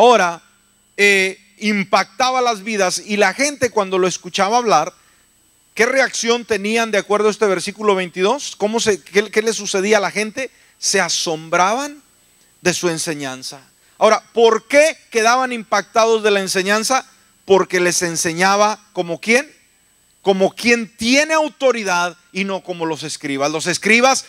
Ahora impactaba las vidas, y la gente cuando lo escuchaba hablar, ¿qué reacción tenían de acuerdo a este versículo 22? ¿Qué le sucedía a la gente? Se asombraban de su enseñanza. Ahora, ¿por qué quedaban impactados de la enseñanza? Porque les enseñaba como quién, como quien tiene autoridad y no como los escribas. Los escribas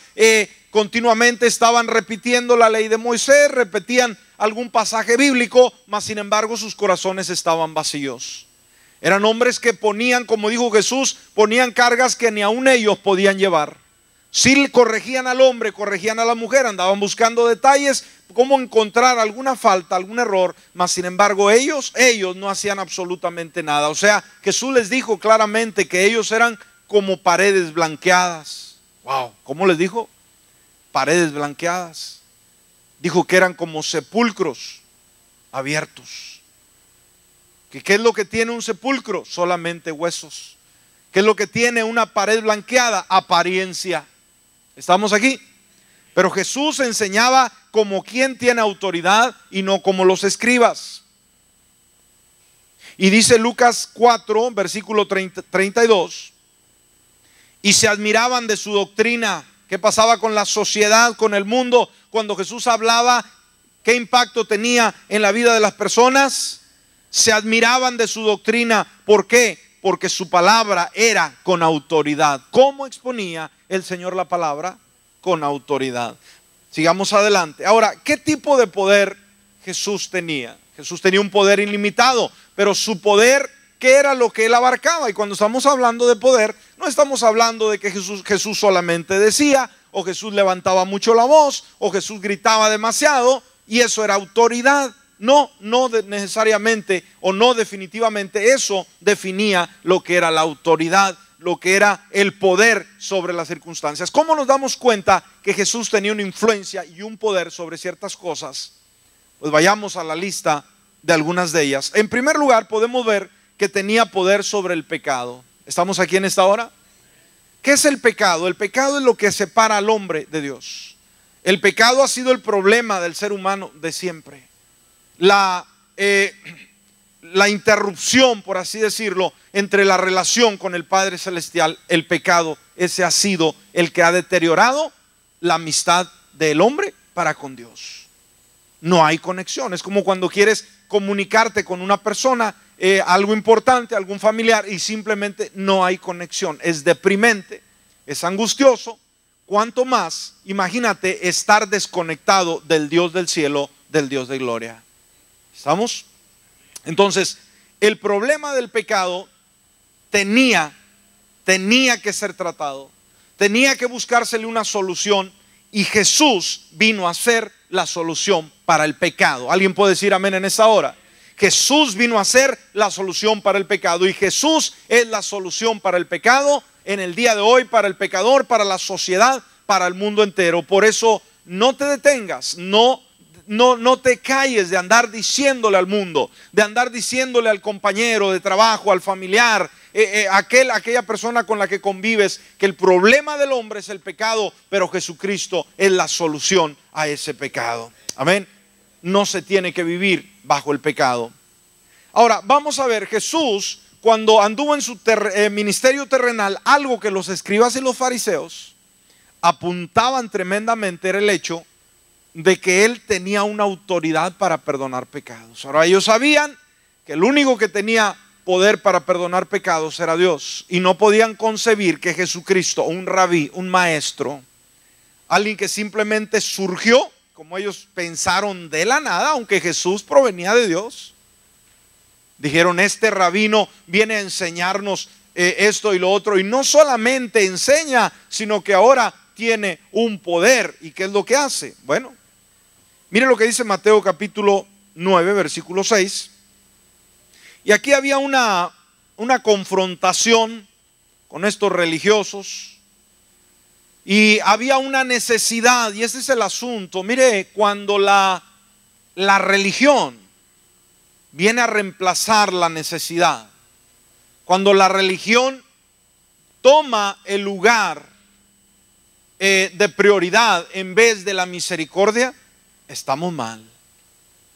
continuamente estaban repitiendo la ley de Moisés, repetían algún pasaje bíblico, mas sin embargo sus corazones estaban vacíos. Eran hombres que ponían, como dijo Jesús, ponían cargas que ni aun ellos podían llevar. Sí corregían al hombre, corregían a la mujer, andaban buscando detalles, cómo encontrar alguna falta, algún error, mas sin embargo ellos no hacían absolutamente nada. O sea, Jesús les dijo claramente que ellos eran como paredes blanqueadas. Wow, ¿cómo les dijo? Paredes blanqueadas. Dijo que eran como sepulcros abiertos. ¿Qué es lo que tiene un sepulcro? Solamente huesos. ¿Qué es lo que tiene una pared blanqueada? Apariencia. ¿Estamos aquí? Pero Jesús enseñaba como quien tiene autoridad y no como los escribas. Y dice Lucas 4, versículo 32, y se admiraban de su doctrina. ¿Qué pasaba con la sociedad, con el mundo? Cuando Jesús hablaba, ¿qué impacto tenía en la vida de las personas? Se admiraban de su doctrina. ¿Por qué? Porque su palabra era con autoridad. ¿Cómo exponía el Señor la palabra? Con autoridad. Sigamos adelante. Ahora, ¿qué tipo de poder Jesús tenía? Jesús tenía un poder ilimitado, pero su poder, ¿qué era lo que él abarcaba? Y cuando estamos hablando de poder, no estamos hablando de que Jesús solamente decía, o Jesús levantaba mucho la voz, o Jesús gritaba demasiado, y eso era autoridad. No necesariamente, o no definitivamente eso definía lo que era la autoridad, lo que era el poder sobre las circunstancias. ¿Cómo nos damos cuenta que Jesús tenía una influencia y un poder sobre ciertas cosas? Pues vayamos a la lista de algunas de ellas. En primer lugar, podemos ver que tenía poder sobre el pecado. ¿Estamos aquí en esta hora? ¿Qué es el pecado? El pecado es lo que separa al hombre de Dios. El pecado ha sido el problema del ser humano de siempre. La interrupción, por así decirlo, entre la relación con el Padre Celestial, el pecado, ese ha sido el que ha deteriorado la amistad del hombre para con Dios. No hay conexión. Es como cuando quieres comunicarte con una persona, algo importante, algún familiar, y simplemente no hay conexión. Es deprimente, es angustioso. Cuanto más, imagínate estar desconectado del Dios del cielo, del Dios de gloria. ¿Estamos? Entonces, el problema del pecado tenía que ser tratado, tenía que buscársele una solución, y Jesús vino a ser la solución para el pecado. ¿Alguien puede decir amén en esta hora? Jesús vino a ser la solución para el pecado, y Jesús es la solución para el pecado en el día de hoy, para el pecador, para la sociedad, para el mundo entero. Por eso no te detengas, no te calles de andar diciéndole al mundo, de andar diciéndole al compañero de trabajo, al familiar, aquella persona con la que convives, que el problema del hombre es el pecado, pero Jesucristo es la solución a ese pecado. Amén. No se tiene que vivir bajo el pecado. Ahora vamos a ver, Jesús, cuando anduvo en su ministerio terrenal, algo que los escribas y los fariseos apuntaban tremendamente era el hecho de que él tenía una autoridad para perdonar pecados. Ahora ellos sabían que el único que tenía poder para perdonar pecados era Dios, y no podían concebir que Jesucristo, un rabí, un maestro, alguien que simplemente surgió, como ellos pensaron, de la nada, aunque Jesús provenía de Dios. Dijeron, este rabino viene a enseñarnos esto y lo otro, y no solamente enseña, sino que ahora tiene un poder. ¿Y qué es lo que hace? Bueno, mire lo que dice Mateo capítulo 9, versículo 6. Y aquí había una confrontación con estos religiosos, y había una necesidad, y ese es el asunto. Mire, cuando la religión viene a reemplazar la necesidad, cuando la religión toma el lugar de prioridad en vez de la misericordia, estamos mal.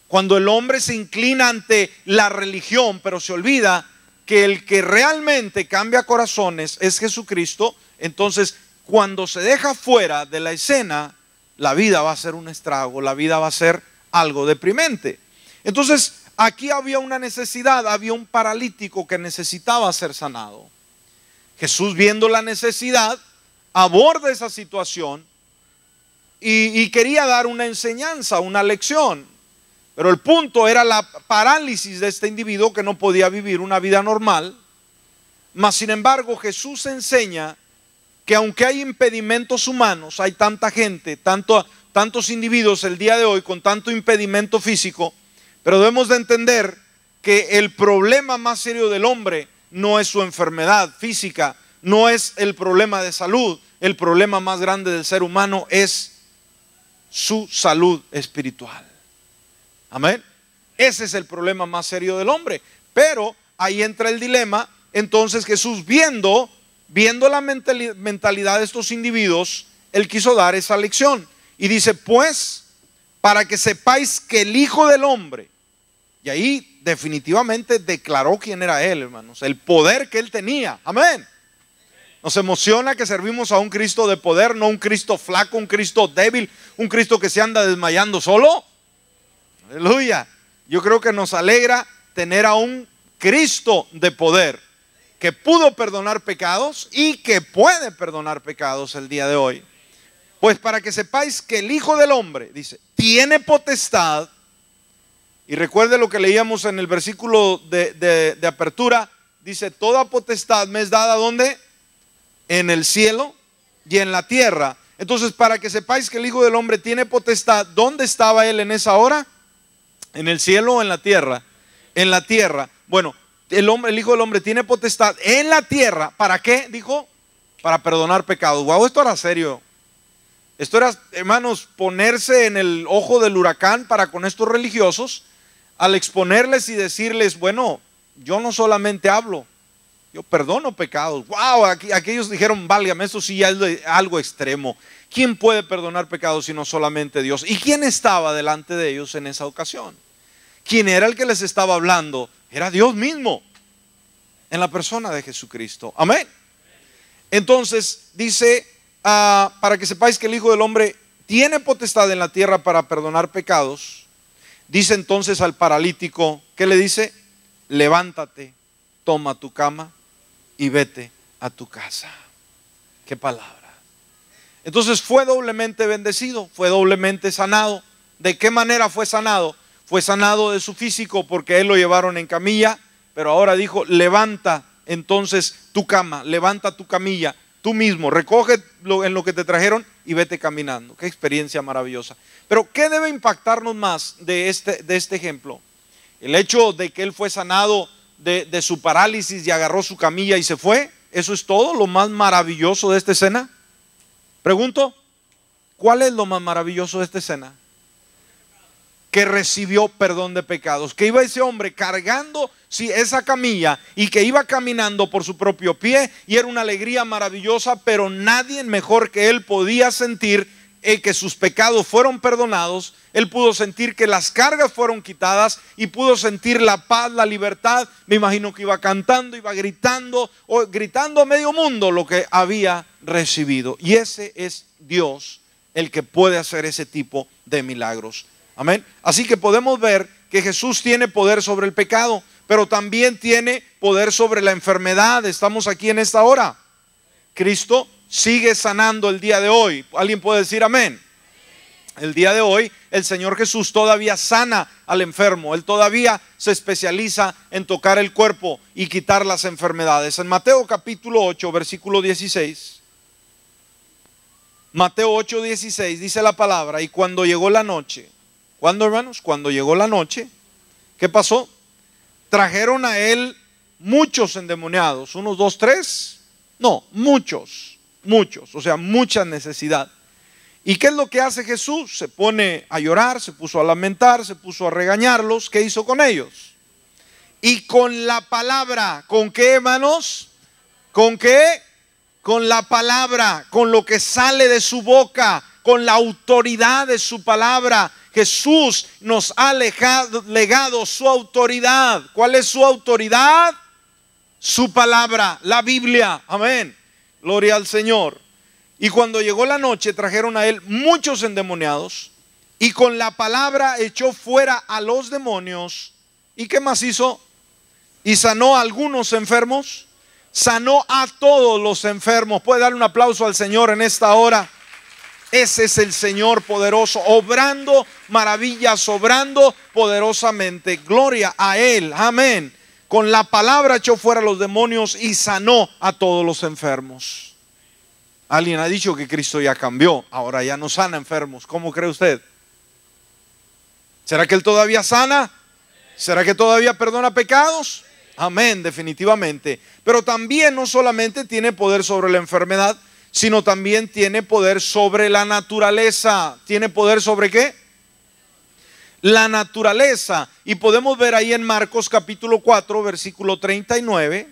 Cuando el hombre se inclina ante la religión, pero se olvida que el que realmente cambia corazones es Jesucristo, entonces cuando se deja fuera de la escena, la vida va a ser un estrago, la vida va a ser algo deprimente. Entonces aquí había una necesidad, había un paralítico que necesitaba ser sanado. Jesús, viendo la necesidad, aborda esa situación y quería dar una enseñanza, una lección. Pero el punto era la parálisis de este individuo que no podía vivir una vida normal. Mas sin embargo Jesús enseña que aunque hay impedimentos humanos, hay tanta gente, tantos individuos el día de hoy con tanto impedimento físico, pero debemos de entender que el problema más serio del hombre no es su enfermedad física, no es el problema de salud. El problema más grande del ser humano es su salud espiritual. Amén. Ese es el problema más serio del hombre. Pero ahí entra el dilema. Entonces Jesús, viendo la mentalidad de estos individuos, Él quiso dar esa lección. Y dice, pues, para que sepáis que el Hijo del Hombre, y ahí definitivamente declaró quién era Él, hermanos, el poder que Él tenía. Amén. Nos emociona que servimos a un Cristo de poder, no un Cristo flaco, un Cristo débil, un Cristo que se anda desmayando solo. Aleluya. Yo creo que nos alegra tener a un Cristo de poder que pudo perdonar pecados y que puede perdonar pecados el día de hoy. Pues para que sepáis que el Hijo del Hombre, dice, tiene potestad. Y recuerde lo que leíamos en el versículo de apertura. Dice, toda potestad me es dada, ¿dónde? En el cielo y en la tierra. Entonces, para que sepáis que el Hijo del Hombre tiene potestad, ¿dónde estaba Él en esa hora? ¿En el cielo o en la tierra? En la tierra. Bueno, el Hijo del Hombre tiene potestad en la tierra. ¿Para qué? Dijo, para perdonar pecados. Wow, esto era serio. Esto era, hermanos, ponerse en el ojo del huracán para con estos religiosos, al exponerles y decirles, bueno, yo no solamente hablo, yo perdono pecados. Wow, aquellos dijeron, válgame, eso sí ya es algo extremo. ¿Quién puede perdonar pecados sino solamente Dios? ¿Y quién estaba delante de ellos en esa ocasión? ¿Quién era el que les estaba hablando? Era Dios mismo, en la persona de Jesucristo. Amén. Entonces dice, para que sepáis que el Hijo del Hombre tiene potestad en la tierra para perdonar pecados. Dice entonces al paralítico, ¿qué le dice? Levántate, toma tu cama y vete a tu casa. ¿Qué palabra? Entonces fue doblemente bendecido, fue doblemente sanado. ¿De qué manera fue sanado? Fue sanado de su físico porque él lo llevaron en camilla, pero ahora dijo, levanta entonces tu cama, levanta tu camilla, tú mismo, recoge en lo que te trajeron y vete caminando. Qué experiencia maravillosa. Pero ¿qué debe impactarnos más de este ejemplo? El hecho de que él fue sanado de su parálisis y agarró su camilla y se fue. ¿Eso es todo lo más maravilloso de esta escena? Pregunto, ¿cuál es lo más maravilloso de esta escena? Que recibió perdón de pecados, que iba ese hombre cargando esa camilla y que iba caminando por su propio pie, y era una alegría maravillosa, pero nadie mejor que él podía sentir que sus pecados fueron perdonados. Él pudo sentir que las cargas fueron quitadas y pudo sentir la paz, la libertad. Me imagino que iba cantando, iba gritando a medio mundo lo que había recibido. Y ese es Dios el que puede hacer ese tipo de milagros. Amén. Así que podemos ver que Jesús tiene poder sobre el pecado, pero también tiene poder sobre la enfermedad. Estamos aquí en esta hora. Cristo sigue sanando el día de hoy. ¿Alguien puede decir amén? El día de hoy el Señor Jesús todavía sana al enfermo. Él todavía se especializa en tocar el cuerpo y quitar las enfermedades. En Mateo capítulo 8 versículo 16, Mateo 8, 16 dice la palabra: y cuando llegó la noche. ¿Cuándo, hermanos? Cuando llegó la noche, ¿qué pasó? Trajeron a él muchos endemoniados. ¿Unos, dos, tres? No, muchos, o sea, mucha necesidad. ¿Y qué es lo que hace Jesús? Se pone a llorar, se puso a lamentar, se puso a regañarlos. ¿Qué hizo con ellos? Y con la palabra, ¿con qué, hermanos? ¿Con qué? Con la palabra, con lo que sale de su boca, con la autoridad de su palabra. Jesús nos ha legado su autoridad. ¿Cuál es su autoridad? Su palabra, la Biblia. Amén. Gloria al Señor. Y cuando llegó la noche, trajeron a él muchos endemoniados, y con la palabra echó fuera a los demonios. ¿Y qué más hizo? Y sanó a algunos enfermos. Sanó a todos los enfermos. Puede darle un aplauso al Señor en esta hora. Ese es el Señor poderoso, obrando maravillas, obrando poderosamente. Gloria a Él. Amén. Con la palabra echó fuera a los demonios y sanó a todos los enfermos. Alguien ha dicho que Cristo ya cambió. Ahora ya no sana enfermos. ¿Cómo cree usted? ¿Será que Él todavía sana? ¿Será que todavía perdona pecados? Amén, definitivamente. Pero también no solamente tiene poder sobre la enfermedad, sino también tiene poder sobre la naturaleza. ¿Tiene poder sobre qué? La naturaleza. Y podemos ver ahí en Marcos capítulo 4, versículo 39.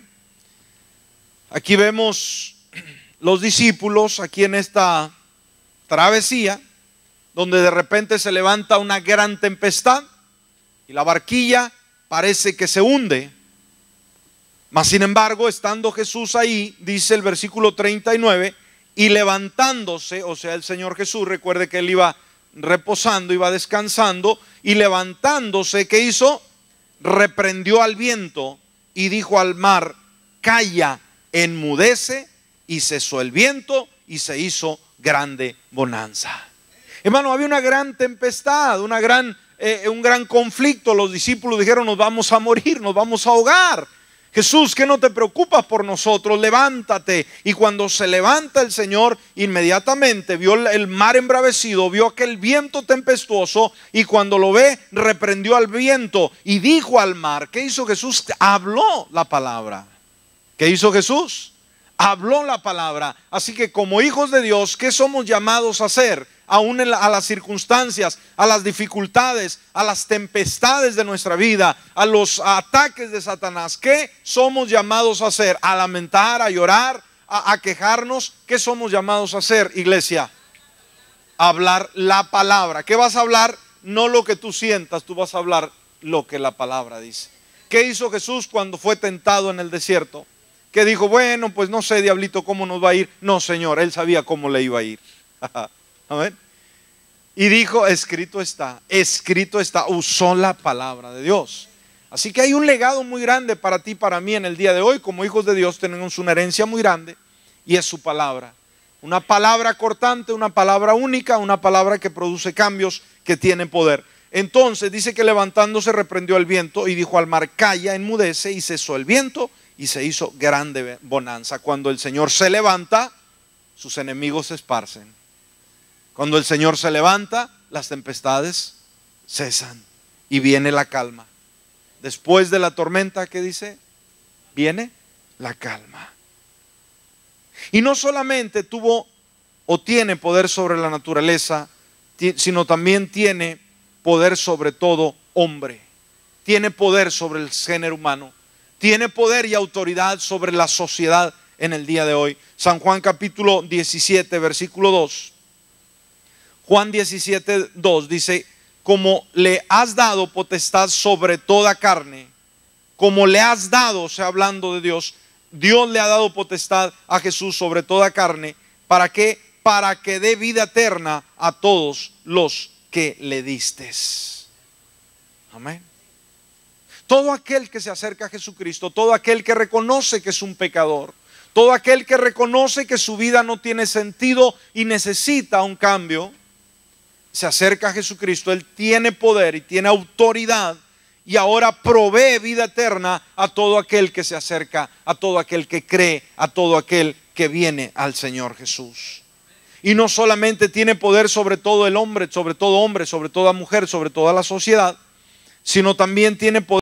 Aquí vemos los discípulos aquí en esta travesía, donde de repente se levanta una gran tempestad y la barquilla parece que se hunde. Mas sin embargo, estando Jesús ahí, dice el versículo 39, y levantándose, o sea el Señor Jesús, recuerde que Él iba reposando, iba descansando, y levantándose, ¿qué hizo? Reprendió al viento y dijo al mar: calla, enmudece, y cesó el viento y se hizo grande bonanza. Hermano, había una gran tempestad, un gran conflicto. Los discípulos dijeron: nos vamos a morir, nos vamos a ahogar. Jesús, ¿qué no te preocupas por nosotros? Levántate. Y cuando se levanta el Señor, inmediatamente vio el mar embravecido, vio aquel viento tempestuoso, y cuando lo ve, reprendió al viento y dijo al mar. ¿Qué hizo Jesús? Habló la palabra. ¿Qué hizo Jesús? Habló la palabra. Así que como hijos de Dios, ¿qué somos llamados a hacer? Aún a las circunstancias, a las dificultades, a las tempestades de nuestra vida, a los ataques de Satanás. ¿Qué somos llamados a hacer? A lamentar, a llorar, a quejarnos. ¿Qué somos llamados a hacer, iglesia? A hablar la palabra. ¿Qué vas a hablar? No lo que tú sientas, tú vas a hablar lo que la palabra dice. ¿Qué hizo Jesús cuando fue tentado en el desierto? Que dijo: bueno, pues no sé, diablito, cómo nos va a ir. No, Señor, Él sabía cómo le iba a ir. Amén. Y dijo: escrito está, usó la palabra de Dios. Así que hay un legado muy grande para ti y para mí en el día de hoy. Como hijos de Dios tenemos una herencia muy grande, y es su palabra. Una palabra cortante, una palabra única, una palabra que produce cambios, que tiene poder. Entonces dice que levantándose reprendió el viento y dijo al mar: calla, enmudece, y cesó el viento y se hizo grande bonanza. Cuando el Señor se levanta, sus enemigos se esparcen. Cuando el Señor se levanta, las tempestades cesan y viene la calma. Después de la tormenta, ¿qué dice? Viene la calma. Y no solamente tuvo o tiene poder sobre la naturaleza, sino también tiene poder sobre todo hombre. Tiene poder sobre el género humano. Tiene poder y autoridad sobre la sociedad en el día de hoy. San Juan capítulo 17, versículo 2. Juan 17, 2 dice: como le has dado potestad sobre toda carne, como le has dado, o sea, hablando de Dios, Dios le ha dado potestad a Jesús sobre toda carne. ¿Para qué? Para que dé vida eterna a todos los que le distes. Amén. Todo aquel que se acerca a Jesucristo, todo aquel que reconoce que es un pecador, todo aquel que reconoce que su vida no tiene sentido y necesita un cambio, se acerca a Jesucristo. Él tiene poder y tiene autoridad, y ahora provee vida eterna a todo aquel que se acerca, a todo aquel que cree, a todo aquel que viene al Señor Jesús. Y no solamente tiene poder sobre todo el hombre, sobre toda mujer, sobre toda la sociedad, sino también tiene poder